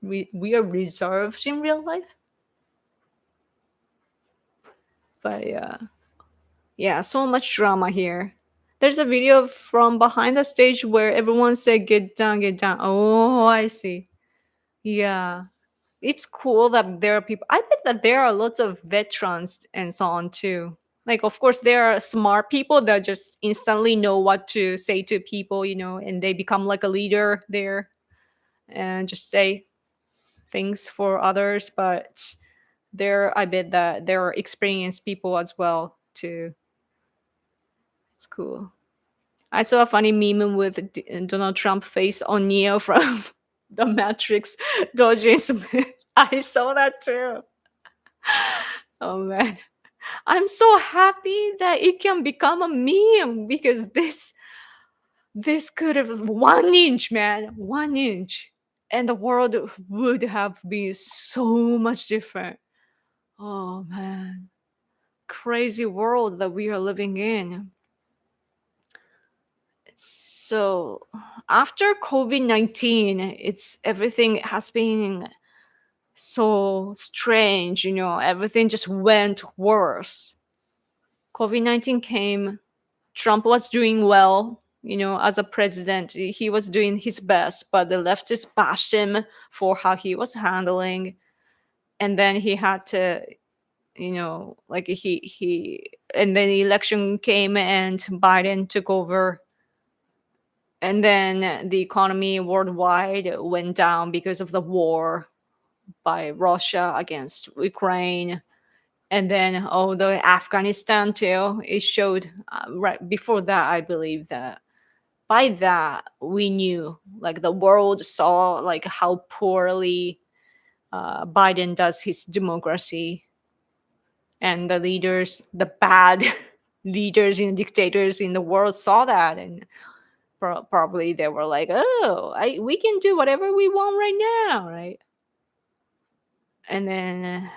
We are reserved in real life? But yeah, so much drama here. There's a video from behind the stage where everyone said, get down, get down. Oh, I see. Yeah. It's cool that there are people. I bet that there are lots of veterans and so on too. Like, of course, there are smart people that just instantly know what to say to people, and they become like a leader there and just say things for others. But I bet that there are experienced people as well too. It's cool. I saw a funny meme with Donald Trump face on Neo from the Matrix, dodging Smith. I saw that too. Oh man. I'm so happy that it can become a meme, because this could have 1 inch, man. 1 inch. And the world would have been so much different. Oh man. Crazy world that we are living in. So after COVID-19, everything has been so strange, everything just went worse. COVID-19 came, Trump was doing well, as a president. He was doing his best, but the leftists bashed him for how he was handling. and then he had to, like he and then the election came and Biden took over, and then the economy worldwide went down because of the war by Russia against Ukraine. And then although Afghanistan too, it showed right before that, I believe that by that we knew, like the world saw like how poorly Biden does his democracy, and the leaders, the bad leaders and dictators in the world saw that, and probably they were like, oh, we can do whatever we want right now, right? And then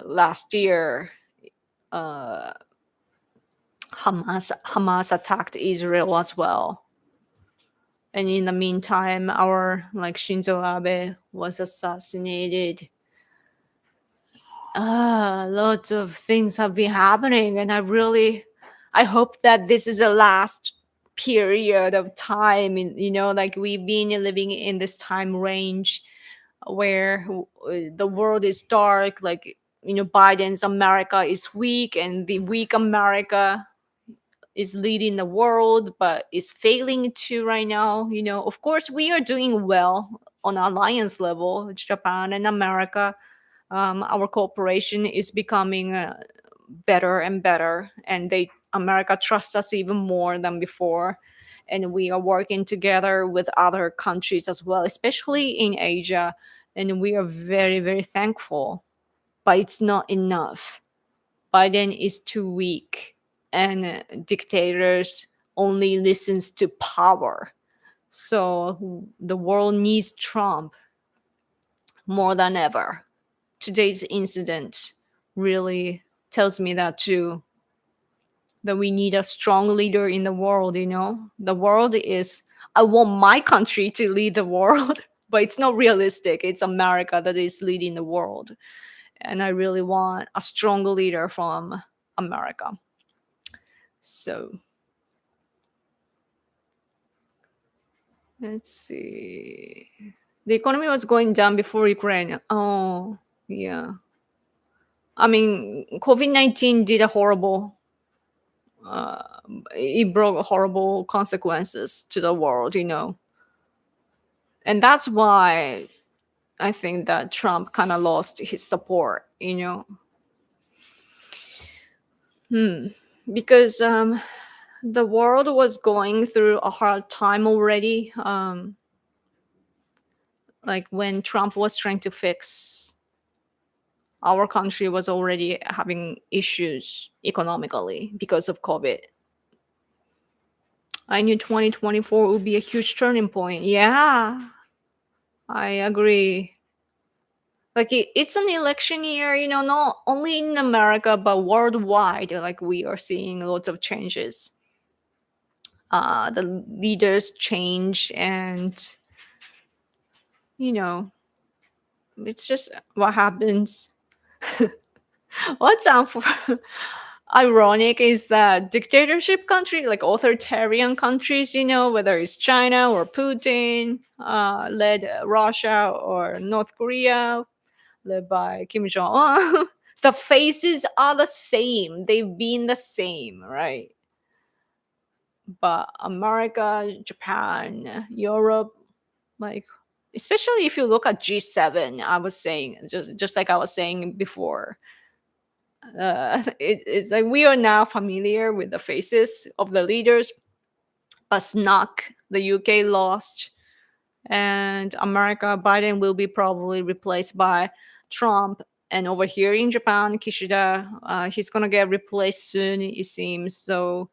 last year, Hamas attacked Israel as well. And in the meantime, our like Shinzo Abe was assassinated. Lots of things have been happening, and I hope that this is the last period of time. Like we've been living in this time range where the world is dark. Like Biden's America is weak, and the weak America is leading the world, but is failing too right now. Of course, we are doing well on alliance level, Japan and America. Our cooperation is becoming better and better, and America trusts us even more than before. And we are working together with other countries as well, especially in Asia. And we are very, very thankful. But it's not enough. Biden is too weak, and dictators only listens to power. So the world needs Trump more than ever. Today's incident really tells me that too, that we need a strong leader in the world. The world is, I want my country to lead the world, but it's not realistic. It's America that is leading the world, and I really want a strong leader from America. So let's see, the economy was going down before Ukraine. Oh yeah, I mean, COVID-19 did a horrible, it brought horrible consequences to the world, and that's why I think that Trump kind of lost his support, because the world was going through a hard time already. Like when Trump was trying to fix, our country was already having issues economically because of COVID. I knew 2024 would be a huge turning point. Yeah, I agree. Like it's an election year, not only in America but worldwide. Like we are seeing lots of changes. The leaders change, and it's just what happens. What's ironic is that dictatorship country, like authoritarian countries, whether it's China or Putin led Russia, or North Korea led by Kim Jong-un, the faces are the same. They've been the same, right? But America, Japan, Europe, like especially if you look at G7, I was saying, just like I was saying before, it's like we are now familiar with the faces of the leaders, but SNAC, the UK lost, and America, Biden will be probably replaced by Trump. And over here in Japan, Kishida, he's gonna get replaced soon, it seems. So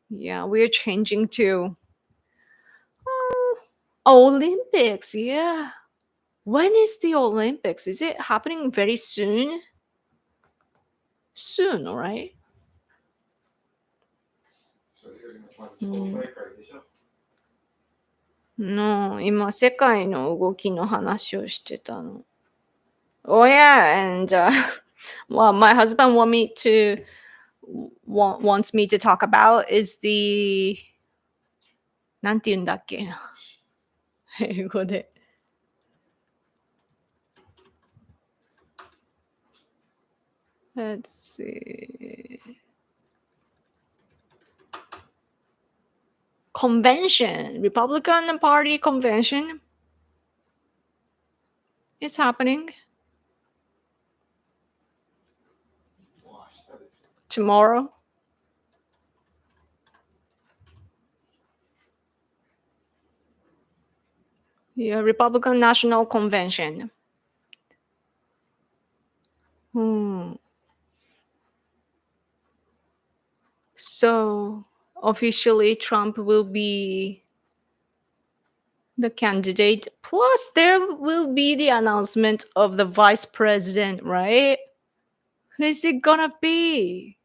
yeah, we're changing too. Olympics, yeah. When is the Olympics? Is it happening very soon? Soon, right? それよりもまず党大会でしょ。の、今、世界の動きの話をしてたの。Oh yeah, and well, my husband wants me to talk about is the なんて言うんだっけな。英語で。Let's see. Convention, Republican Party convention is happening tomorrow. Yeah, Republican National Convention. So officially Trump will be the candidate. Plus there will be the announcement of the vice president, right? Who is it gonna be?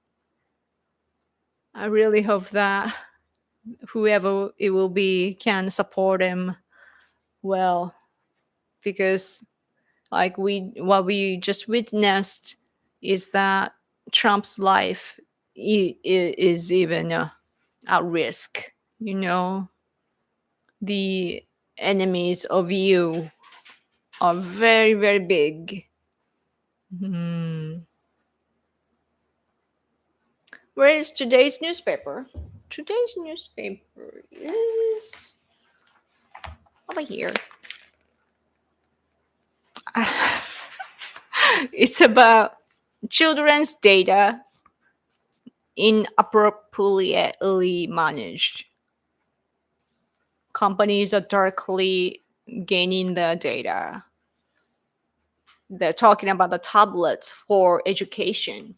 I really hope that whoever it will be can support him well, because like what we just witnessed is that Trump's life is even at risk. You know, the enemies of you are very, very big. Where is today's newspaper? Today's newspaper is over here. It's about children's data inappropriately managed. Companies are darkly gaining the data. They're talking about the tablets for education.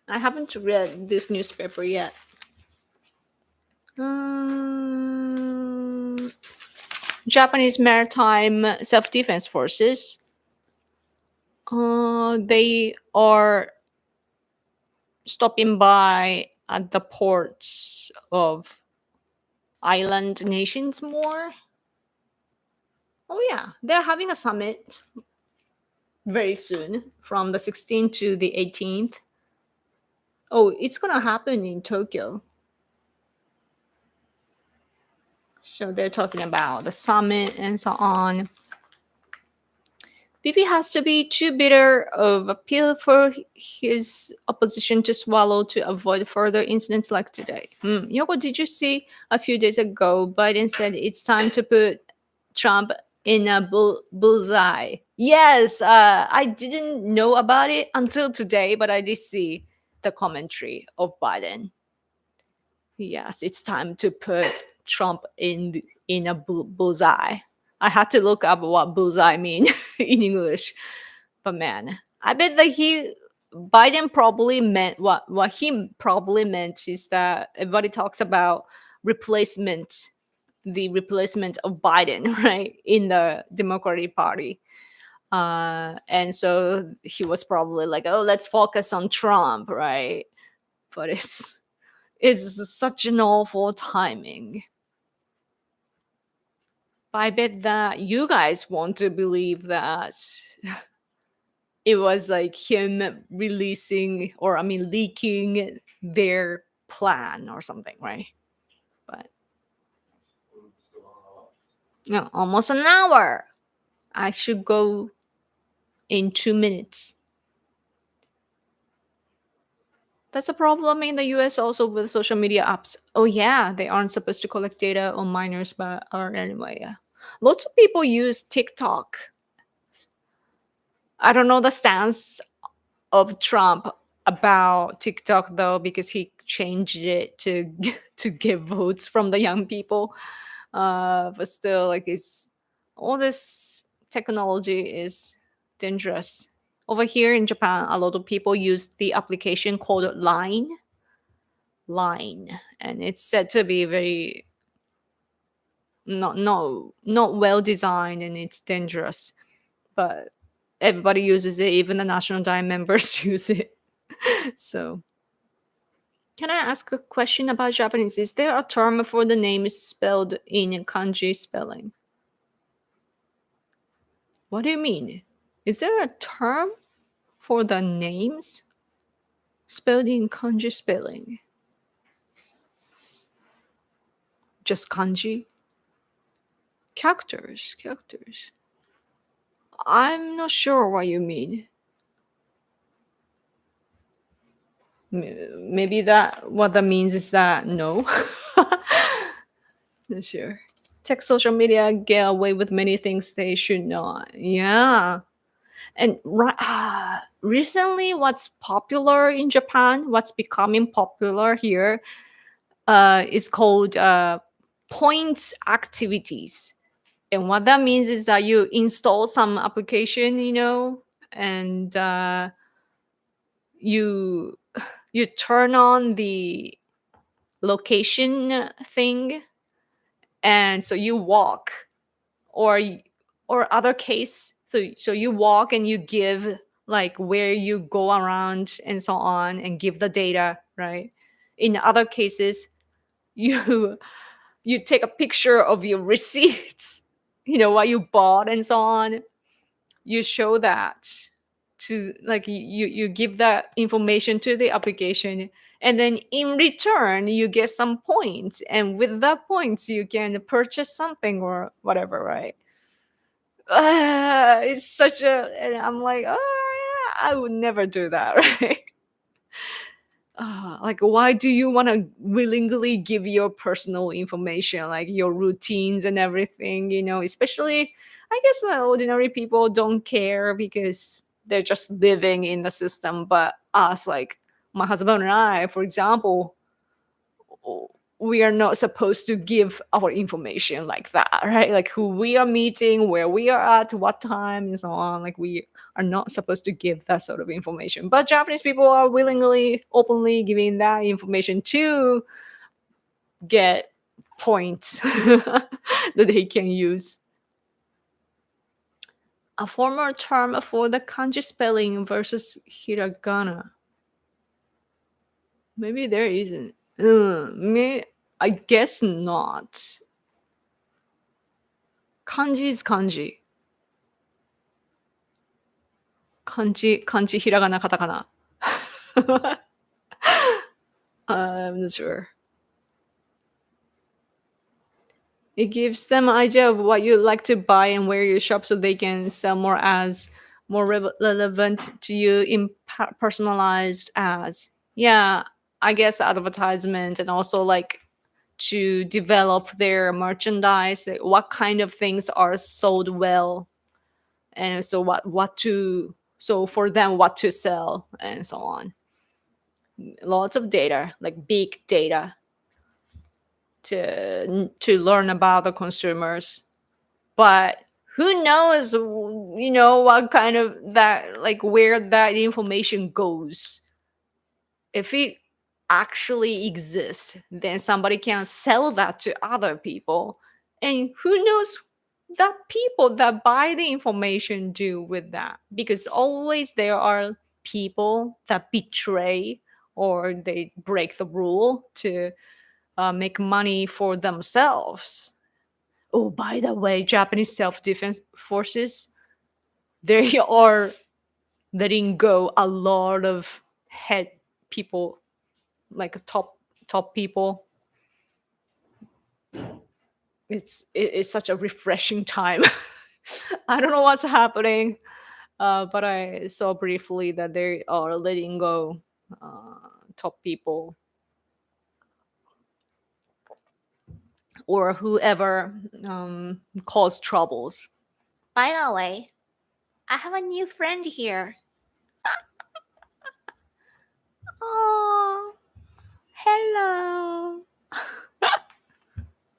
I haven't read this newspaper yet. Japanese Maritime Self-Defense Forces. They are stopping by at the ports of island nations more. Oh yeah, they're having a summit very soon from the 16th to the 18th. Oh, it's gonna happen in Tokyo. So they're talking about the summit and so on. Bibi has to be too bitter of appeal for his opposition to swallow to avoid further incidents like today. Yoko, did you see a few days ago Biden said it's time to put Trump in a bullseye? Yes, I didn't know about it until today, but I did see the commentary of Biden. Yes, it's time to put Trump in a bullseye. I had to look up what bullseye mean in English, but man, I bet that Biden probably meant what he probably meant is that everybody talks about the replacement of Biden, right, in the Democratic Party. And so he was probably like, oh, let's focus on Trump, right? But it's such an awful timing. But I bet that you guys want to believe that it was like him leaking their plan or something, right? But no, almost an hour. I should go in 2 minutes. That's a problem in the US also with social media apps. Oh yeah, they aren't supposed to collect data on minors, but are anyway. Yeah. Lots of people use TikTok. I don't know the stance of Trump about TikTok though, because he changed it to get votes from the young people. But still, like, it's all this technology is dangerous. Over here in Japan, a lot of people use the application called Line, and it's said to be very not well designed, and it's dangerous. But everybody uses it, even the National Diet members use it. So, can I ask a question about Japanese? Is there a term for the name spelled in kanji spelling? What do you mean? Is there a term for the names spelled in kanji spelling? Just kanji? Characters. I'm not sure what you mean. Maybe that what that means is that no. Not sure. Tech social media get away with many things they should not. Yeah. And recently, what's popular in Japan, what's becoming popular here, is called points activities. And what that means is that you install some application, and you turn on the location thing, and so you walk, or other case, so you walk and you give like where you go around and so on, and give the data, right? In other cases, you take a picture of your receipts, what you bought and so on. You show that to, like, you give that information to the application, and then in return you get some points, and with that points you can purchase something or whatever, right? It's such a, and I'm like, oh yeah, I would never do that. Right? Like, why do you want to willingly give your personal information, like your routines and everything, especially, I guess the ordinary people don't care because they're just living in the system. But us, like my husband and I, for example, we are not supposed to give our information like that, right? Like who we are meeting, where we are at, what time, and so on. Like we are not supposed to give that sort of information. But Japanese people are willingly, openly giving that information to get points that they can use. A formal term for the kanji spelling versus hiragana. Maybe there isn't. I guess not. Kanji is kanji. Kanji, hiragana, katakana. I'm not sure. It gives them an idea of what you like to buy and where you shop, so they can sell more as more relevant to you, in personalized as, yeah, I guess advertisement, and also like to develop their merchandise, like what kind of things are sold well, and so so for them what to sell and so on. Lots of data, like big data, to learn about the consumers. But who knows, what kind of that, like where that information goes. If it actually exists, then somebody can sell that to other people, and who knows that people that buy the information do with that, because always there are people that betray or they break the rule to make money for themselves. Oh, by the way, Japanese self-defense forces, they are letting go a lot of head people, like top people. It's such a refreshing time. I don't know what's happening, but I saw briefly that they are letting go top people, or whoever caused troubles. By the way, I have a new friend here. Oh, hello.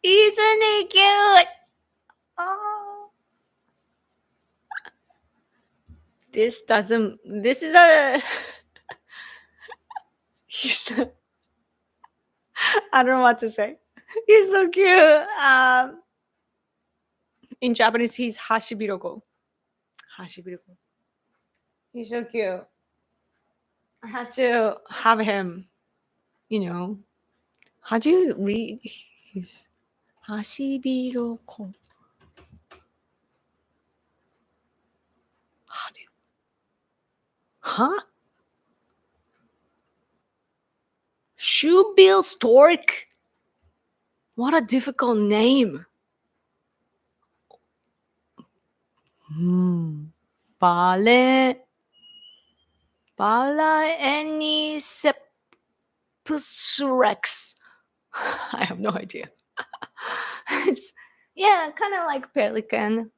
Isn't he cute? Oh. This is a he's I don't know what to say. He's so cute. In Japanese, he's Hashibiroko. Hashibiroko. He's so cute. I had to have him, How do you read his Hashibiroko? How do you... Huh? Shoebill Stork? What a difficult name. Bale Eni Pusrex. I have no idea. It's kind of like pelican.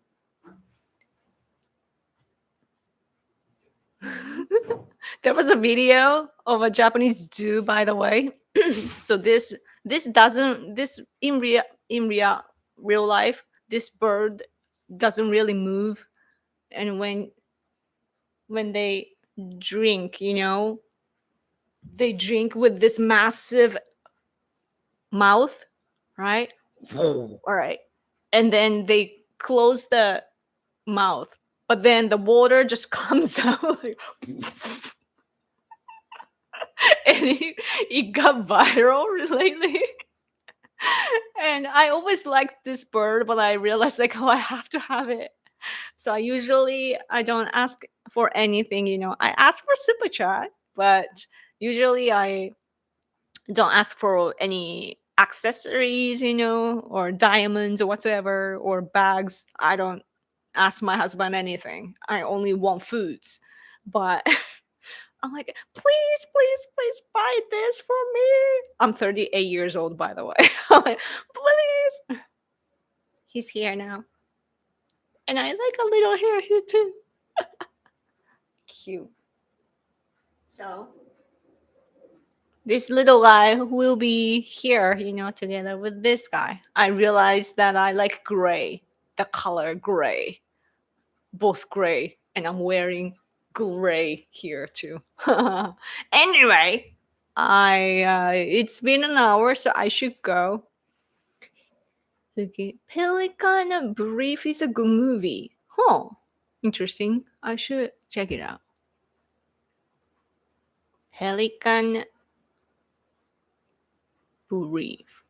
There was a video of a Japanese zoo, by the way. So this in real life, this bird doesn't really move, and when they drink, they drink with this massive mouth, right? All right, and then they close the mouth, but then the water just comes out like, and it got viral lately. And I always liked this bird, but I realized like, I have to have it. So I don't ask for anything, I ask for super chat, but usually I don't ask for any accessories, or diamonds or whatsoever, or bags. I don't ask my husband anything. I only want foods. But I'm like, please, please, please buy this for me. I'm 38 years old, by the way. I'm like, please. He's here now. And I like a little hair here too. Cute. So this little guy will be here, together with this guy. I realized that I like gray, the color gray, both gray, and I'm wearing gray here too. Anyway, it's been an hour, so I should go. Okay, Pelican Brief is a good movie. Huh. Interesting. I should check it out. Pelican Brief.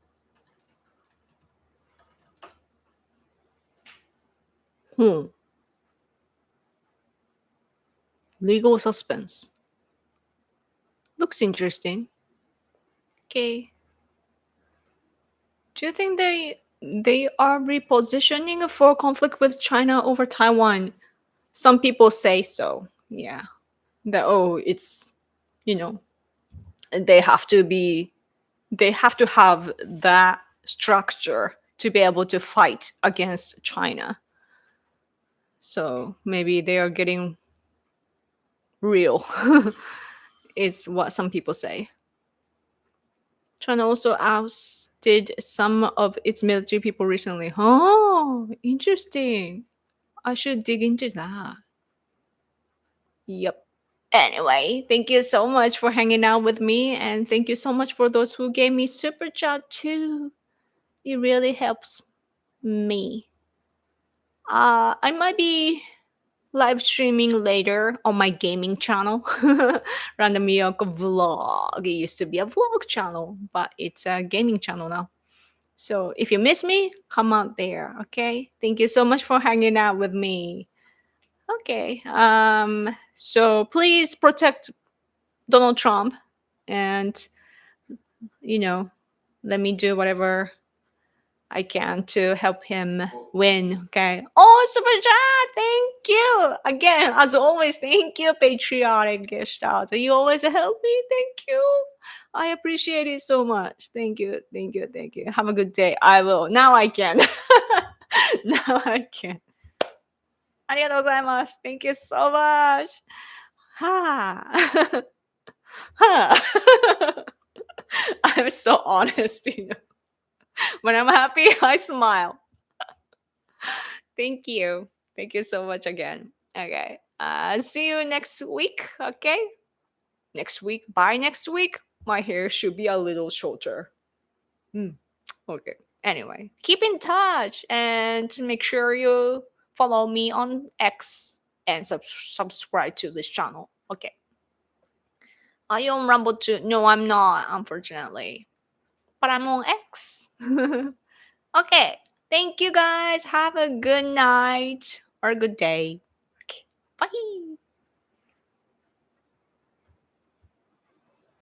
Legal suspense. Looks interesting. Okay. Do you think they are repositioning for conflict with China over Taiwan? Some people say so. Yeah. That it's they have to have that structure to be able to fight against China. So maybe they are getting real. Is what some people say. China also ousted some of its military people recently. Oh, interesting. I should dig into that. Yep. Anyway, thank you so much for hanging out with me, and thank you so much for those who gave me super chat too. It really helps me. I might be live streaming later on my gaming channel. Random Miyoko Vlog. It used to be a vlog channel, but it's a gaming channel now. So if you miss me, come out there, okay? Thank you so much for hanging out with me. Okay. So please protect Donald Trump, and let me do whatever I can to help him win. Okay. Oh, super chat! Thank you again, as always. Thank you, patriotic Gestalt. You always help me. Thank you. I appreciate it so much. Thank you. Thank you. Thank you. Have a good day. I will. Now I can. Now I can. ありがとうございます。Thank you so much. Ha. Ha. I'm so honest, When I'm happy, I smile. Thank you. Thank you so much again. Okay. See you next week. Okay. Next week. By next week, my hair should be a little shorter. Okay. Anyway, keep in touch and make sure you follow me on X and subscribe to this channel. Okay. Are you on Rumble too? No, I'm not, unfortunately. But I'm on X. Okay. Thank you guys. Have a good night or good day. Okay. Bye.